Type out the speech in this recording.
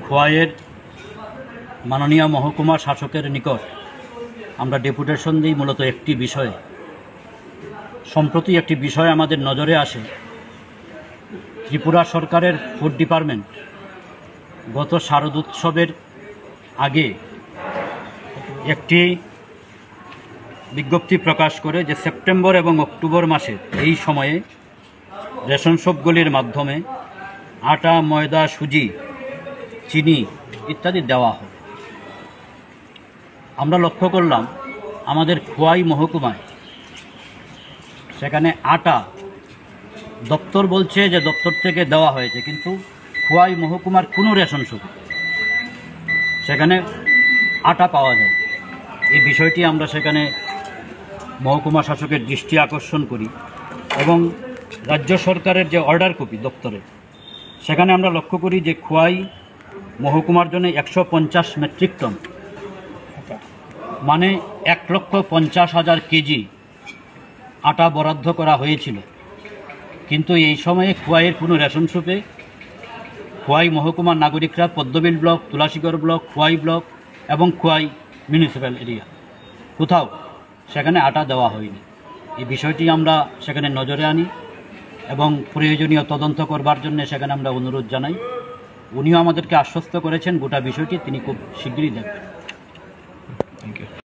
খোয়াইয়ের মাননীয় মহকুমা শাসকের নিকট আমরা ডেপুটেশন দিই মূলত একটি বিষয়ে। সম্প্রতি একটি বিষয় আমাদের নজরে আসে। ত্রিপুরা সরকারের ফুড ডিপার্টমেন্ট গত শারদোৎসবের আগে একটি বিজ্ঞপ্তি প্রকাশ করে যে সেপ্টেম্বর এবং অক্টোবর মাসের এই সময়ে রেশন শপগুলির মাধ্যমে আটা, ময়দা, সুজি, চিনি ইত্যাদি দেওয়া হয়। আমরা লক্ষ্য করলাম আমাদের খোয়াই মহকুমায় সেখানে আটা দপ্তর বলছে যে দপ্তর থেকে দেওয়া হয়েছে, কিন্তু খোয়াই মহকুমার কোনো রেশন শপে সেখানে আটা পাওয়া যায়। এই বিষয়টি আমরা সেখানে মহকুমা শাসকের দৃষ্টি আকর্ষণ করি এবং রাজ্য সরকারের যে অর্ডার কপি দপ্তরে সেখানে আমরা লক্ষ্য করি যে খোয়াই মহকুমার জন্য 150 মেট্রিক টন মানে 1,50,000 কেজি আটা বরাদ্দ করা হয়েছিল। কিন্তু এই সময়ে খোয়াইয়ের কোনো রেশন শপে খোয়াই মহকুমার নাগরিকরা Padmabil block, Tulashigarh block, Khowai block এবং খোয়াই মিউনিসিপ্যাল এরিয়া কোথাও সেখানে আটা দেওয়া হয়নি। এই বিষয়টি আমরা সেখানে নজরে আনি এবং প্রয়োজনীয় তদন্ত করবার জন্য সেখানে আমরা অনুরোধ জানাই। উনিও আমাদেরকে আশ্বস্ত করেছেন গোটা বিষয়টি তিনি খুব শীঘ্রই দেখবেন।